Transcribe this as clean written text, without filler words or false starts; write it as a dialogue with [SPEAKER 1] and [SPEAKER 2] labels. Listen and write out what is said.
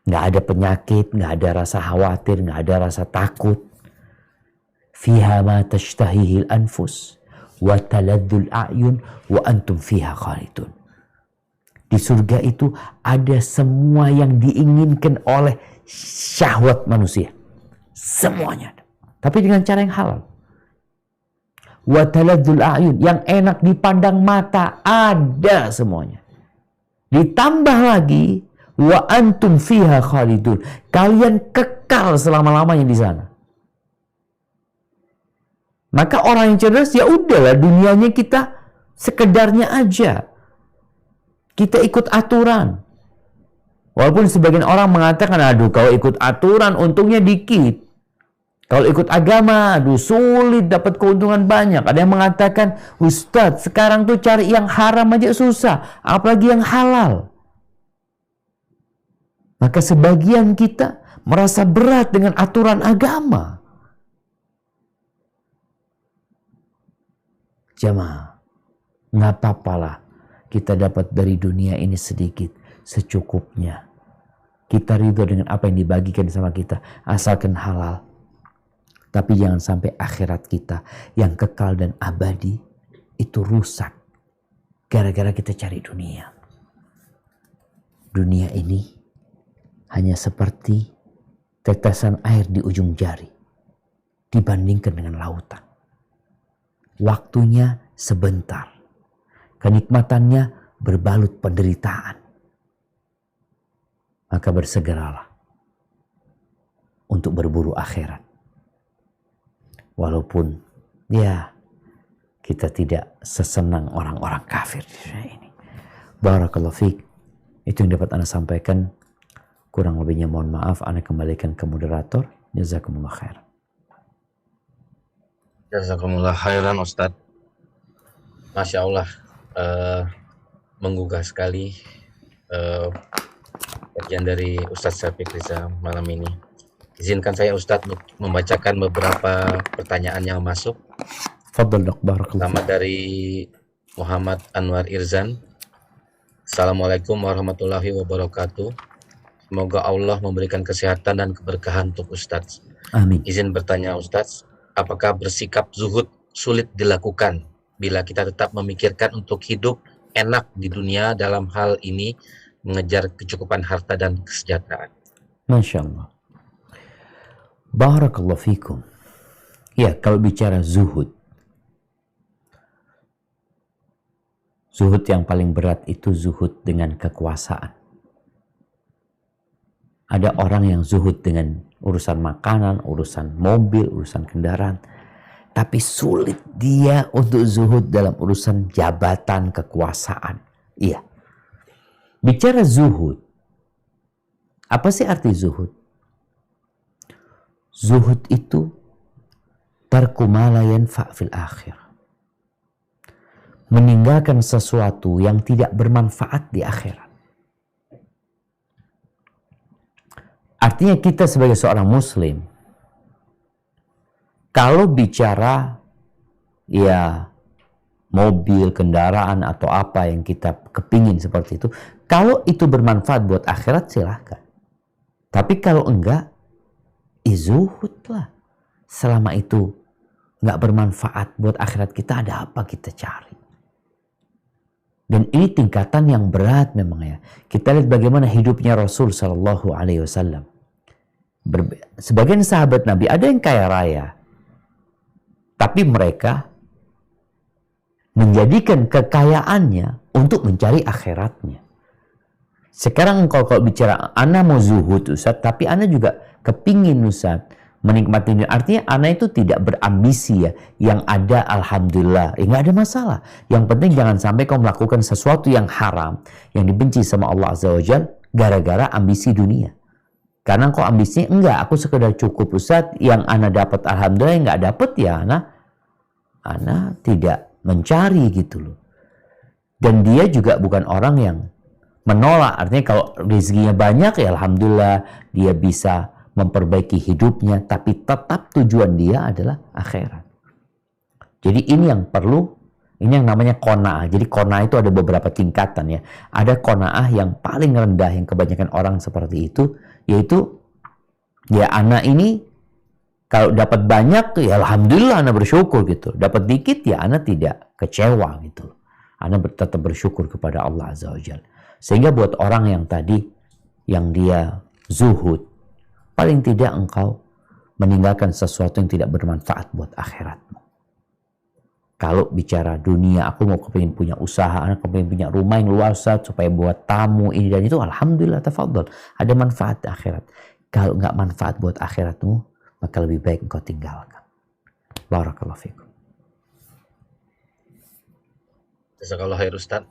[SPEAKER 1] Nggak ada penyakit, nggak ada rasa khawatir, nggak ada rasa takut. Fiha ma tashtahihil anfus wa taladzul a'yun wa antum fiha khalidun. Di surga itu ada semua yang diinginkan oleh syahwat manusia. Semuanya. Tapi dengan cara yang halal. Wa taladzul a'yun, yang enak dipandang mata, ada semuanya. Ditambah lagi, wa antum fiha khalidun, kalian kekal selama-lamanya di sana. Maka orang yang cerdas, ya udahlah, dunianya kita sekedarnya aja. Kita ikut aturan. Walaupun sebagian orang mengatakan, aduh kalau ikut aturan untungnya dikit. Kalau ikut agama, aduh sulit dapat keuntungan banyak. Ada yang mengatakan, Ustadz sekarang tuh cari yang haram aja susah, apalagi yang halal. Maka sebagian kita merasa berat dengan aturan agama. Jamaah, nggak apa-apalah kita dapat dari dunia ini sedikit, secukupnya. Kita ridho dengan apa yang dibagikan sama kita, asalkan halal. Tapi jangan sampai akhirat kita yang kekal dan abadi itu rusak gara-gara kita cari dunia. Dunia ini hanya seperti tetesan air di ujung jari dibandingkan dengan lautan. Waktunya sebentar. Kenikmatannya berbalut penderitaan. Maka bersegeralah untuk berburu akhirat. Walaupun ya kita tidak sesenang orang-orang kafir di dunia ini. Barakallahu fiik. Itu yang dapat Anda sampaikan. Kurang lebihnya mohon maaf. Anda kembalikan ke moderator. Jazakumullah khairan.
[SPEAKER 2] Jazakumullah khairan Ustadz. Masya Allah. Menggugah sekali kajian dari Ustadz Syafiq Riza malam ini. Izinkan saya Ustadz membacakan beberapa pertanyaan yang masuk.
[SPEAKER 1] Fadhal dok, barakallahu.
[SPEAKER 2] Pertama dari Muhammad Anwar Irzan. Assalamualaikum warahmatullahi wabarakatuh. Semoga Allah memberikan kesehatan dan keberkahan untuk Ustadz.
[SPEAKER 1] Amin.
[SPEAKER 2] Izin bertanya Ustadz, apakah bersikap zuhud sulit dilakukan bila kita tetap memikirkan untuk hidup enak di dunia dalam hal ini mengejar kecukupan harta dan kesejahteraan?
[SPEAKER 1] Masya Allah. Barakallahu fikum. Ya, kalau bicara zuhud. Zuhud yang paling berat itu zuhud dengan kekuasaan. Ada orang yang zuhud dengan urusan makanan, urusan mobil, urusan kendaraan. Tapi sulit dia untuk zuhud dalam urusan jabatan, kekuasaan. Iya. Bicara zuhud. Apa sih arti zuhud? Zuhud itu tarku ma la yanfa' fil akhir. Meninggalkan sesuatu yang tidak bermanfaat di akhirat. Artinya kita sebagai seorang muslim, kalau bicara ya mobil, kendaraan atau apa yang kita kepingin seperti itu, kalau itu bermanfaat buat akhirat silahkan. Tapi kalau enggak, zuhudlah. Selama itu nggak bermanfaat buat akhirat kita, ada apa kita cari? Dan ini tingkatan yang berat memang ya. Kita lihat bagaimana hidupnya Rasul Shallallahu Alaihi Wasallam. Sebagian sahabat Nabi ada yang kaya raya, tapi mereka menjadikan kekayaannya untuk mencari akhiratnya. Sekarang kalau bicara ana mau zuhud Ustaz, tapi ana juga kepingin Ustaz menikmati dunia. Artinya ana itu tidak berambisi ya. Yang ada alhamdulillah, ya nggak ada masalah. Yang penting jangan sampai kau melakukan sesuatu yang haram, yang dibenci sama Allah Azza wa Jalla gara-gara ambisi dunia. Karena kau ambisinya enggak, aku sekedar cukup Ustaz, yang ana dapat alhamdulillah, yang nggak dapat ya ana tidak mencari gitu loh. Dan dia juga bukan orang yang menolak, artinya kalau rezekinya banyak ya alhamdulillah dia bisa memperbaiki hidupnya, tapi tetap tujuan dia adalah akhirat. Jadi ini yang perlu Ini yang namanya qanaah. Jadi qanaah itu ada beberapa tingkatan ya. Ada qanaah yang paling rendah yang kebanyakan orang seperti itu, yaitu ya anak ini kalau dapat banyak ya alhamdulillah anak bersyukur gitu. Dapat dikit ya anak tidak kecewa gitu. Anak tetap bersyukur kepada Allah Azza wa Jalla. Sehingga buat orang yang tadi yang dia zuhud, paling tidak engkau meninggalkan sesuatu yang tidak bermanfaat buat akhiratmu. Kalau bicara dunia, aku mau kepingin punya usaha, anak kepingin punya rumah yang luas supaya buat tamu ini dan itu, alhamdulillah, tafadhol. Ada manfaat di akhirat. Kalau nggak manfaat buat akhiratmu, maka lebih baik engkau tinggalkan. Barakallahu fikum.
[SPEAKER 2] Jazakallah khair Ustaz.